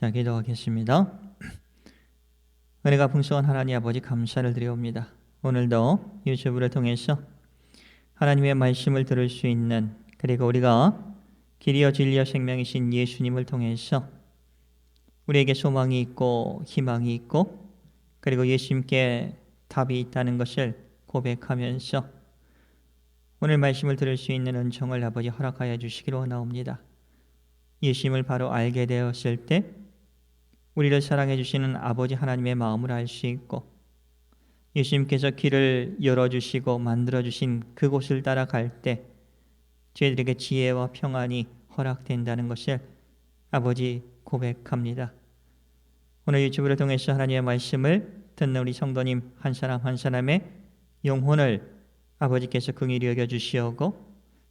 자, 기도하겠습니다. 은혜가 풍성한 하나님 아버지 감사를 드려옵니다. 오늘도 유튜브를 통해서 하나님의 말씀을 들을 수 있는, 그리고 우리가 길이요 진리요 생명이신 예수님을 통해서 우리에게 소망이 있고 희망이 있고, 그리고 예수님께 답이 있다는 것을 고백하면서 오늘 말씀을 들을 수 있는 은총을 아버지 허락하여 주시기로 원하옵니다. 예수님을 바로 알게 되었을 때 우리를 사랑해 주시는 아버지 하나님의 마음을 알 수 있고, 예수님께서 길을 열어주시고 만들어주신 그곳을 따라갈 때 저희들에게 지혜와 평안이 허락된다는 것을 아버지 고백합니다. 오늘 유튜브를 통해서 하나님의 말씀을 듣는 우리 성도님 한 사람 한 사람의 영혼을 아버지께서 긍휼히 여겨주시오고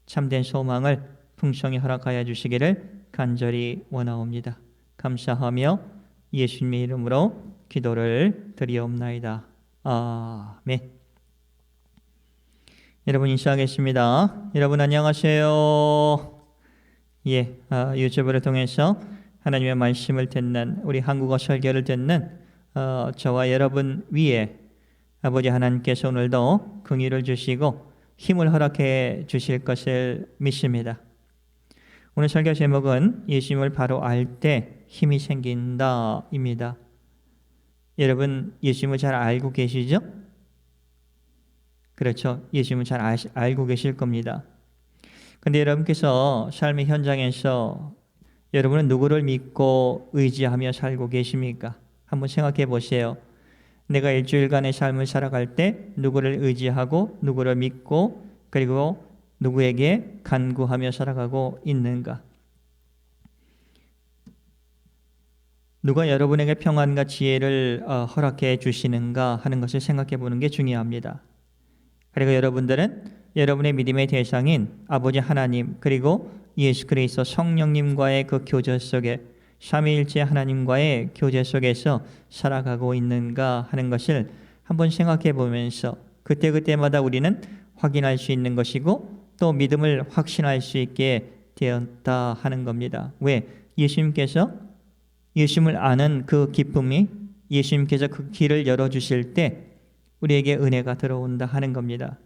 참된 소망을 풍성히 허락하여 주시기를 간절히 원하옵니다. 감사하며 예수님의 이름으로 기도를 드리옵나이다. 아멘. 여러분 인사하겠습니다. 여러분 안녕하세요. 유튜브를 통해서 하나님의 말씀을 듣는, 우리 한국어 설교를 듣는 저와 여러분 위에 아버지 하나님께서 오늘도 긍휼을 주시고 힘을 허락해 주실 것을 믿습니다. 오늘 설교 제목은 예수님을 바로 알 때 힘이 생긴다 입니다. 여러분 예수님을 잘 알고 계시죠? 그렇죠. 예수님을 잘 알고 계실 겁니다. 근데 여러분께서 삶의 현장에서 여러분은 누구를 믿고 의지하며 살고 계십니까? 한번 생각해 보세요. 내가 일주일간의 삶을 살아갈 때 누구를 의지하고 누구를 믿고 그리고 누구에게 간구하며 살아가고 있는가? 누가 여러분에게 평안과 지혜를 허락해 주시는가 하는 것을 생각해 보는 게 중요합니다. 그리고 여러분들은 여러분의 믿음의 대상인 아버지 하나님 그리고 예수 그리스도 성령님과의 그 교제 속에, 삼위일체 하나님과의 교제 속에서 살아가고 있는가 하는 것을 한번 생각해 보면서 그때그때마다 우리는 확인할 수 있는 것이고 또 믿음을 확신할 수 있게 되었다 하는 겁니다. 왜? 예수님께서 예수님을 아는 그 기쁨이, 예수님께서 그 길을 열어주실 때 우리에게 은혜가 들어온다 하는 겁니다.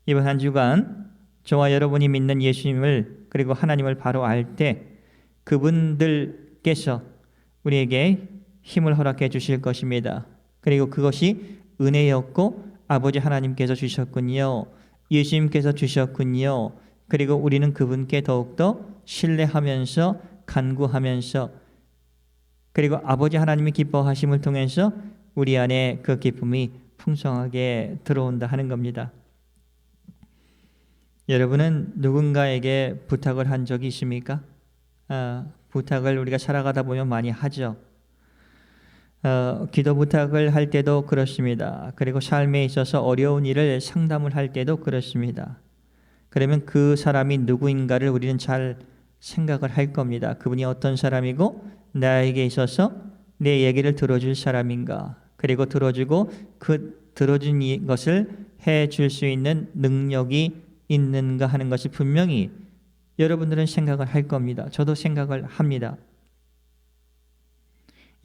이번 한 주간 저와 여러분이 믿는 예수님을 그리고 하나님을 바로 알 때 그분들께서 우리에게 힘을 허락해 주실 것입니다. 그리고 그것이 은혜였고 아버지 하나님께서 주셨군요. 예수님께서 주셨군요. 그리고 우리는 그분께 더욱더 신뢰하면서 간구하면서 그리고 아버지 하나님이 기뻐하심을 통해서 우리 안에 그 기쁨이 풍성하게 들어온다 하는 겁니다. 여러분은 누군가에게 부탁을 한 적이 있습니까? 부탁을 우리가 살아가다 보면 많이 하죠. 기도 부탁을 할 때도 그렇습니다. 그리고 삶에 있어서 어려운 일을 상담을 할 때도 그렇습니다. 그러면 그 사람이 누구인가를 우리는 잘 생각을 할 겁니다. 그분이 어떤 사람이고 나에게 있어서 내 얘기를 들어줄 사람인가, 그리고 들어주고 그 들어준 것을 해줄 수 있는 능력이 있는가 하는 것이 분명히 여러분들은 생각을 할 겁니다. 저도 생각을 합니다.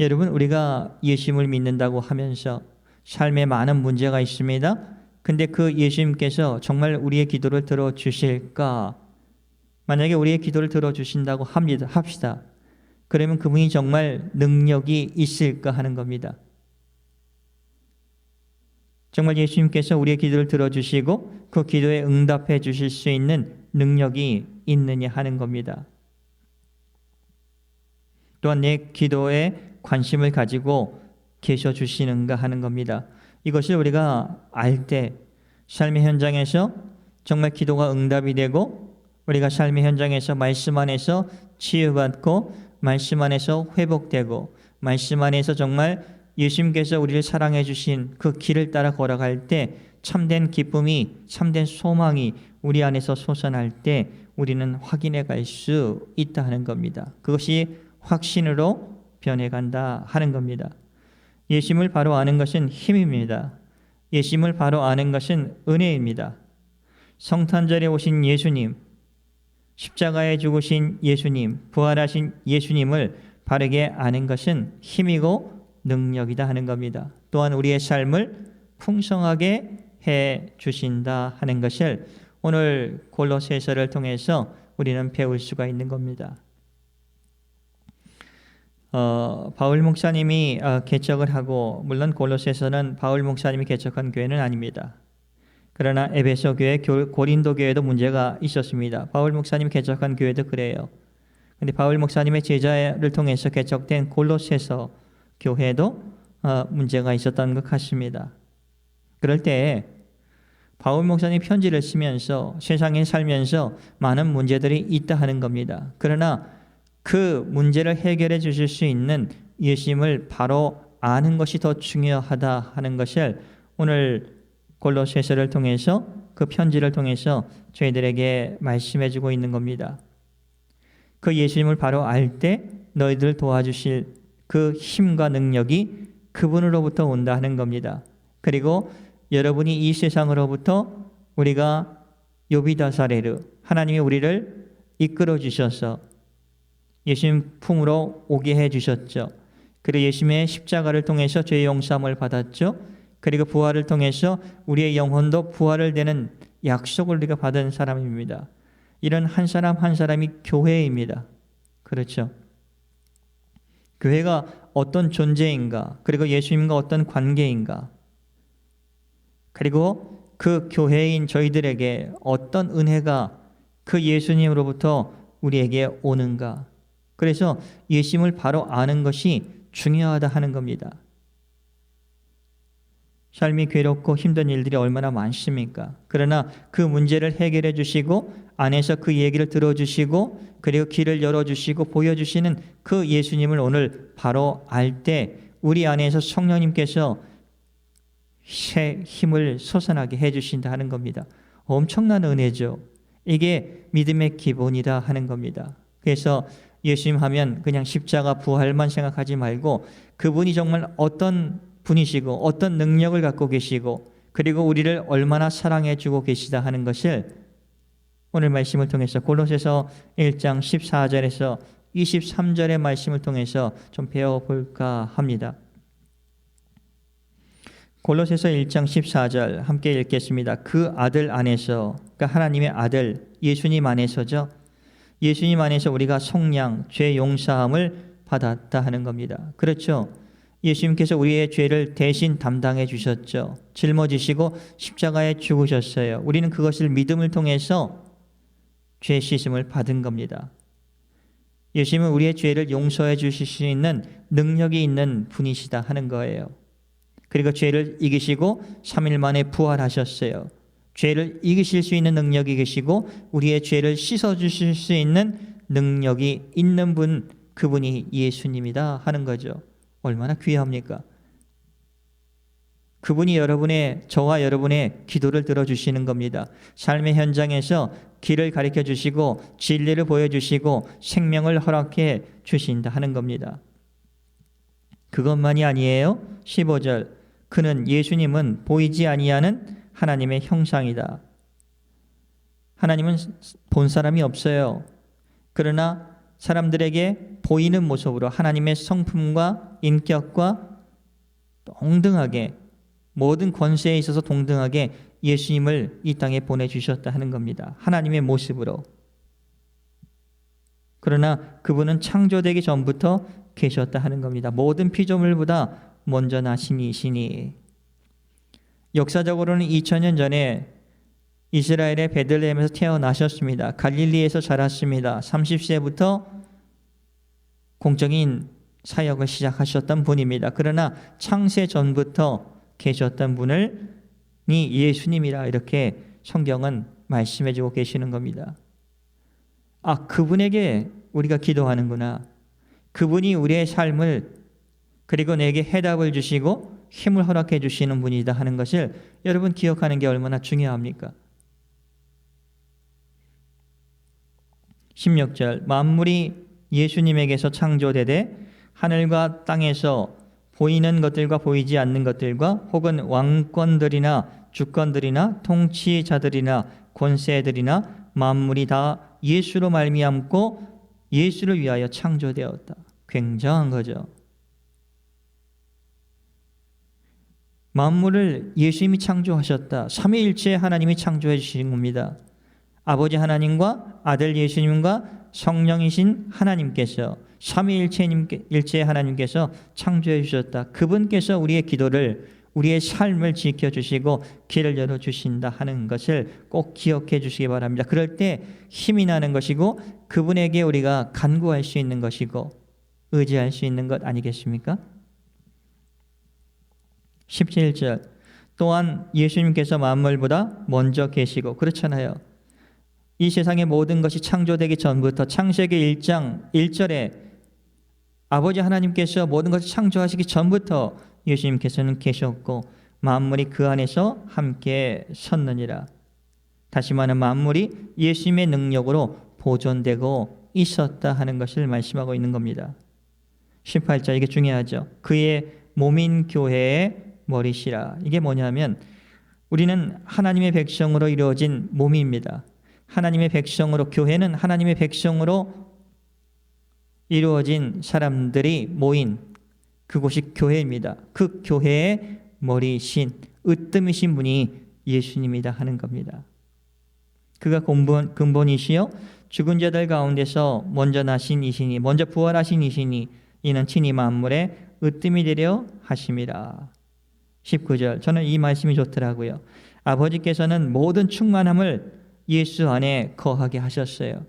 여러분, 우리가 예수님을 믿는다고 하면서 삶에 많은 문제가 있습니다. 근데 그 예수님께서 정말 우리의 기도를 들어주실까? 만약에 우리의 기도를 들어주신다고 합시다. 그러면 그분이 정말 능력이 있을까 하는 겁니다. 정말 예수님께서 우리의 기도를 들어주시고 그 기도에 응답해 주실 수 있는 능력이 있느냐 하는 겁니다. 또한 내 기도에 관심을 가지고 계셔 주시는가 하는 겁니다. 이것을 우리가 알 때 삶의 현장에서 정말 기도가 응답이 되고 우리가 삶의 현장에서 말씀 안에서 치유받고 말씀 안에서 회복되고 말씀 안에서 정말 예수님께서 우리를 사랑해 주신 그 길을 따라 걸어갈 때 참된 기쁨이, 참된 소망이 우리 안에서 솟아날 때 우리는 확인해 갈 수 있다 하는 겁니다. 그것이 확신으로 변해간다 하는 겁니다. 예수님을 바로 아는 것은 힘입니다. 예수님을 바로 아는 것은 은혜입니다. 성탄절에 오신 예수님, 십자가에 죽으신 예수님, 부활하신 예수님을 바르게 아는 것은 힘이고 능력이다 하는 겁니다. 또한 우리의 삶을 풍성하게 해 주신다 하는 것을 오늘 골로새서를 통해서 우리는 배울 수가 있는 겁니다. 바울 목사님이 개척을 하고, 물론 골로새서는 바울 목사님이 개척한 교회는 아닙니다. 그러나 에베소 교회, 고린도 교회도 문제가 있었습니다. 바울 목사님이 개척한 교회도 그래요. 근데 바울 목사님의 제자를 통해서 개척된 골로새서 교회도 문제가 있었던 것 같습니다. 그럴 때 바울 목사님 편지를 쓰면서 세상에 살면서 많은 문제들이 있다 하는 겁니다. 그러나 그 문제를 해결해 주실 수 있는 예수님을 바로 아는 것이 더 중요하다 하는 것을 오늘 골로새서를 통해서, 그 편지를 통해서 저희들에게 말씀해 주고 있는 겁니다. 그 예수님을 바로 알 때 너희들을 도와주실 그 힘과 능력이 그분으로부터 온다 하는 겁니다. 그리고 여러분이 이 세상으로부터 우리가 요비다사레르, 하나님이 우리를 이끌어 주셔서 예수님 품으로 오게 해 주셨죠. 그리고 예수님의 십자가를 통해서 죄의 용서함을 받았죠. 그리고 부활을 통해서 우리의 영혼도 부활을 되는 약속을 우리가 받은 사람입니다. 이런 한 사람 한 사람이 교회입니다. 그렇죠? 교회가 어떤 존재인가, 그리고 예수님과 어떤 관계인가, 그리고 그 교회인 저희들에게 어떤 은혜가 그 예수님으로부터 우리에게 오는가. 그래서 예수님을 바로 아는 것이 중요하다 하는 겁니다. 삶이 괴롭고 힘든 일들이 얼마나 많습니까? 그러나 그 문제를 해결해 주시고 안에서 그 얘기를 들어주시고 그리고 길을 열어주시고 보여주시는 그 예수님을 오늘 바로 알 때 우리 안에서 성령님께서 새 힘을 솟아나게 해주신다 하는 겁니다. 엄청난 은혜죠. 이게 믿음의 기본이다 하는 겁니다. 그래서 예수님 하면 그냥 십자가 부활만 생각하지 말고 그분이 정말 어떤 분이시고 어떤 능력을 갖고 계시고 그리고 우리를 얼마나 사랑해 주고 계시다 하는 것을 오늘 말씀을 통해서 골로새서 1장 14절에서 23절의 말씀을 통해서 좀 배워볼까 합니다. 골로새서 1장 14절 함께 읽겠습니다. 그 아들 안에서, 그러니까 하나님의 아들 예수님 안에서죠. 예수님 안에서 우리가 속량, 죄 용서함을 받았다 하는 겁니다. 그렇죠. 예수님께서 우리의 죄를 대신 담당해 주셨죠. 짊어지시고 십자가에 죽으셨어요. 우리는 그것을 믿음을 통해서 죄 씻음을 받은 겁니다. 예수님은 우리의 죄를 용서해 주실 수 있는 능력이 있는 분이시다 하는 거예요. 그리고 죄를 이기시고 3일 만에 부활하셨어요. 죄를 이기실 수 있는 능력이 계시고 우리의 죄를 씻어주실 수 있는 능력이 있는 분, 그분이 예수님이다 하는 거죠. 얼마나 귀합니까? 그분이 저와 여러분의 기도를 들어주시는 겁니다. 삶의 현장에서 길을 가르쳐 주시고 진리를 보여주시고 생명을 허락해 주신다 하는 겁니다. 그것만이 아니에요. 15절 그는 예수님은 보이지 아니하는 하나님의 형상이다. 하나님은 본 사람이 없어요. 그러나 사람들에게 보이는 모습으로 하나님의 성품과 인격과 동등하게 모든 권세에 있어서 동등하게 예수님을 이 땅에 보내주셨다 하는 겁니다. 하나님의 모습으로. 그러나 그분은 창조되기 전부터 계셨다 하는 겁니다. 모든 피조물보다 먼저 나신 이시니 역사적으로는 2000년 전에 이스라엘의 베들레헴에서 태어나셨습니다. 갈릴리에서 자랐습니다. 30세부터 공적인 사역을 시작하셨던 분입니다. 그러나 창세 전부터 계셨던 분이 예수님이라 이렇게 성경은 말씀해주고 계시는 겁니다. 아, 그분에게 우리가 기도하는구나. 그분이 우리의 삶을 그리고 내게 해답을 주시고 힘을 허락해 주시는 분이다 하는 것을 여러분 기억하는 게 얼마나 중요합니까? 16절 만물이 예수님에게서 창조되되 하늘과 땅에서 보이는 것들과 보이지 않는 것들과 혹은 왕권들이나 주권들이나 통치자들이나 권세들이나 만물이 다 예수로 말미암고 예수를 위하여 창조되었다. 굉장한 거죠. 만물을 예수님이 창조하셨다. 삼위일체 하나님이 창조해 주신 겁니다. 아버지 하나님과 아들 예수님과 성령이신 하나님께서 삼위일체 하나님께서 창조해 주셨다. 그분께서 우리의 기도를, 우리의 삶을 지켜주시고 길을 열어주신다 하는 것을 꼭 기억해 주시기 바랍니다. 그럴 때 힘이 나는 것이고 그분에게 우리가 간구할 수 있는 것이고 의지할 수 있는 것 아니겠습니까? 17절 또한 예수님께서 만물보다 먼저 계시고, 그렇잖아요. 이 세상의 모든 것이 창조되기 전부터 창세기 1장 1절에 아버지 하나님께서 모든 것을 창조하시기 전부터 예수님께서는 계셨고 만물이 그 안에서 함께 섰느니라. 다시 말하면 만물이 예수님의 능력으로 보존되고 있었다 하는 것을 말씀하고 있는 겁니다. 18절 이게 중요하죠. 그의 몸인 교회의 머리시라. 이게 뭐냐면 우리는 하나님의 백성으로 이루어진 몸입니다. 하나님의 백성으로, 교회는 하나님의 백성으로 이루어진 사람들이 모인 그곳이 교회입니다. 그 교회의 머리신, 으뜸이신 분이 예수님이다 하는 겁니다. 그가 근본이시요 죽은 자들 가운데서 먼저 나신 이시니, 먼저 부활하신 이시니 이는 친히 만물의 으뜸이 되려 하심이라. 19절 저는 이 말씀이 좋더라고요. 아버지께서는 모든 충만함을 예수 안에 거하게 하셨어요.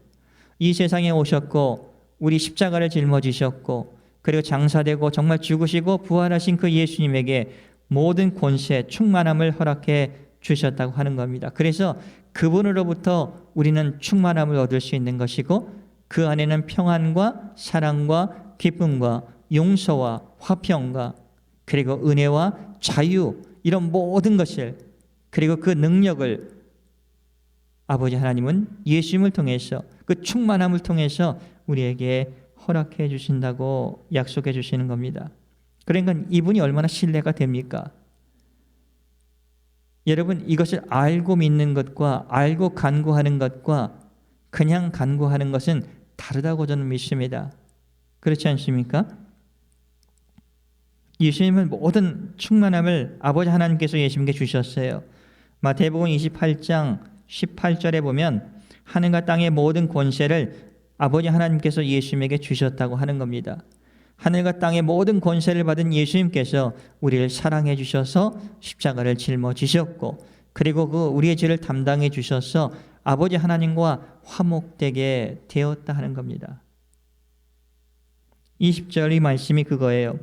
이 세상에 오셨고 우리 십자가를 짊어지셨고 그리고 장사되고 정말 죽으시고 부활하신 그 예수님에게 모든 권세, 충만함을 허락해 주셨다고 하는 겁니다. 그래서 그분으로부터 우리는 충만함을 얻을 수 있는 것이고 그 안에는 평안과 사랑과 기쁨과 용서와 화평과 그리고 은혜와 자유, 이런 모든 것을, 그리고 그 능력을 아버지 하나님은 예수님을 통해서, 그 충만함을 통해서 우리에게 허락해 주신다고 약속해 주시는 겁니다. 그러니까 이분이 얼마나 신뢰가 됩니까? 여러분, 이것을 알고 믿는 것과 알고 간구하는 것과 그냥 간구하는 것은 다르다고 저는 믿습니다. 그렇지 않습니까? 예수님은 모든 충만함을 아버지 하나님께서 예수님께 주셨어요. 마태복음 28장 18절에 보면 하늘과 땅의 모든 권세를 아버지 하나님께서 예수님에게 주셨다고 하는 겁니다. 하늘과 땅의 모든 권세를 받은 예수님께서 우리를 사랑해 주셔서 십자가를 짊어지셨고 그리고 그 우리의 죄를 담당해 주셔서 아버지 하나님과 화목되게 되었다 하는 겁니다. 20절의 말씀이 그거예요.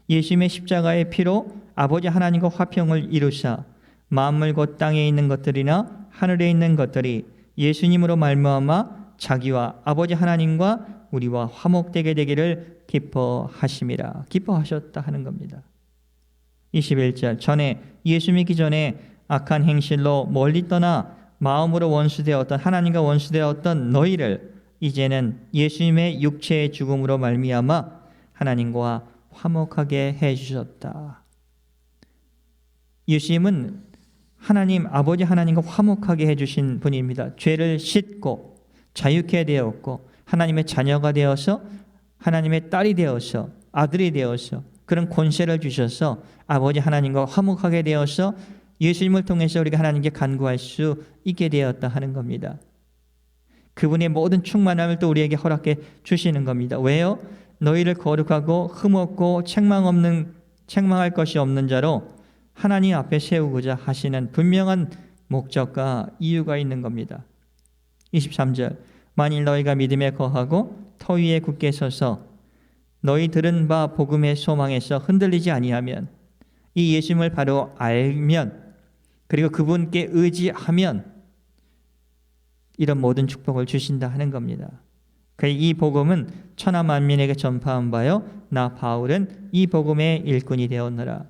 예수님의 십자가의 피로 아버지 하나님과 화평을 이루사 만물 곧 땅에 있는 것들이나 하늘에 있는 것들이 예수님으로 말미암아 자기와 아버지 하나님과 우리와 화목되게 되기를 기뻐하심이라. 기뻐하셨다 하는 겁니다. 21절 전에 예수 믿기 전에 악한 행실로 멀리 떠나 마음으로 원수되었던, 하나님과 원수되었던 너희를 이제는 예수님의 육체의 죽음으로 말미암아 하나님과 화목하게 해주셨다. 예수님은 하나님, 아버지 하나님과 화목하게 해주신 분입니다. 죄를 씻고 자유케 되었고 하나님의 자녀가 되어서 하나님의 딸이 되어서 아들이 되어서 그런 권세를 주셔서 아버지 하나님과 화목하게 되어서 예수님을 통해서 우리가 하나님께 간구할 수 있게 되었다 하는 겁니다. 그분의 모든 충만함을 또 우리에게 허락해 주시는 겁니다. 왜요? 너희를 거룩하고 흠없고 책망할 것이 없는 자로 하나님 앞에 세우고자 하시는 분명한 목적과 이유가 있는 겁니다. 23절 만일 너희가 믿음에 거하고 터 위에 굳게 서서 너희 들은 바 복음의 소망에서 흔들리지 아니하면, 이 예수님을 바로 알면 그리고 그분께 의지하면 이런 모든 축복을 주신다 하는 겁니다. 이 복음은 천하 만민에게 전파한 바요 나 바울은 이 복음의 일꾼이 되었노라.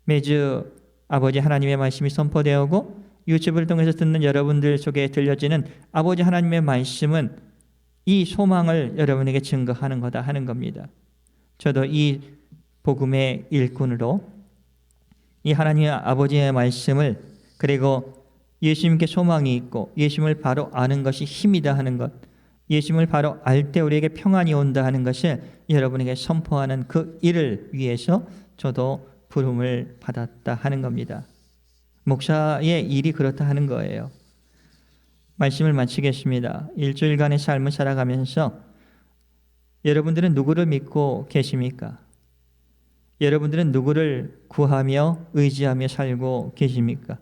매주 아버지 하나님의 말씀이 선포되었고 유튜브를 통해서 듣는 여러분들 속에 들려지는 아버지 하나님의 말씀은 이 소망을 여러분에게 증거하는 거다 하는 겁니다. 저도 이 복음의 일꾼으로 이 하나님의 아버지의 말씀을, 그리고 예수님께 소망이 있고 예수님을 바로 아는 것이 힘이다 하는 것, 예수님을 바로 알 때 우리에게 평안이 온다 하는 것을 여러분에게 선포하는 그 일을 위해서 저도 부름을 받았다 하는 겁니다. 목사의 일이 그렇다 하는 거예요. 말씀을 마치겠습니다. 일주일간의 삶을 살아가면서 여러분들은 누구를 믿고 계십니까? 여러분들은 누구를 구하며 의지하며 살고 계십니까?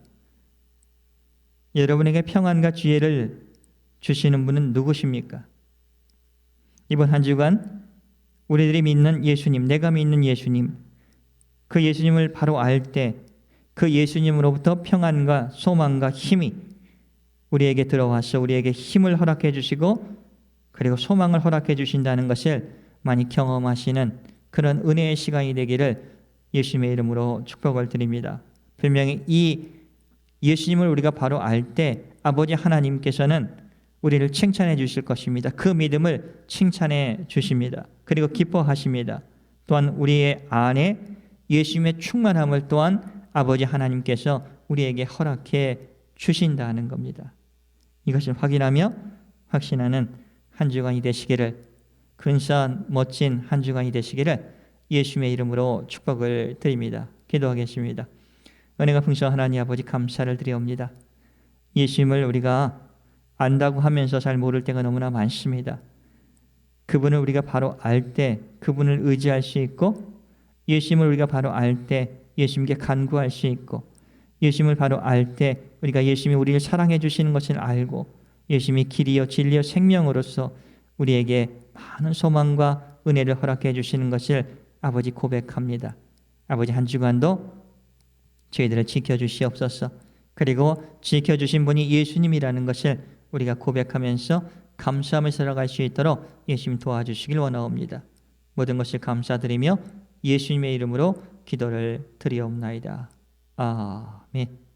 여러분에게 평안과 지혜를 주시는 분은 누구십니까? 이번 한 주간 우리들이 믿는 예수님, 내가 믿는 예수님, 그 예수님을 바로 알 때 그 예수님으로부터 평안과 소망과 힘이 우리에게 들어와서 우리에게 힘을 허락해 주시고 그리고 소망을 허락해 주신다는 것을 많이 경험하시는 그런 은혜의 시간이 되기를 예수님의 이름으로 축복을 드립니다. 분명히 이 예수님을 우리가 바로 알 때 아버지 하나님께서는 우리를 칭찬해 주실 것입니다. 그 믿음을 칭찬해 주십니다. 그리고 기뻐하십니다. 또한 우리의 안에 예수님의 충만함을 또한 아버지 하나님께서 우리에게 허락해 주신다는 겁니다. 이것을 확인하며 확신하는 한 주간이 되시기를, 근사한 멋진 한 주간이 되시기를 예수님의 이름으로 축복을 드립니다. 기도하겠습니다. 은혜가 풍성한 하나님 아버지 감사를 드리옵니다. 예수님을 우리가 안다고 하면서 잘 모를 때가 너무나 많습니다. 그분을 우리가 바로 알 때 그분을 의지할 수 있고, 예수님을 우리가 바로 알 때 예수님께 간구할 수 있고, 예수님을 바로 알 때 우리가 예수님이 우리를 사랑해 주시는 것을 알고 예수님이 길이요 진리요 생명으로서 우리에게 많은 소망과 은혜를 허락해 주시는 것을 아버지 고백합니다. 아버지 한 주간도 저희들을 지켜주시옵소서. 그리고 지켜주신 분이 예수님이라는 것을 우리가 고백하면서 감사함을 살아갈 수 있도록 예수님 도와주시길 원하옵니다. 모든 것을 감사드리며 예수님의 이름으로 기도를 드리옵나이다. 아멘.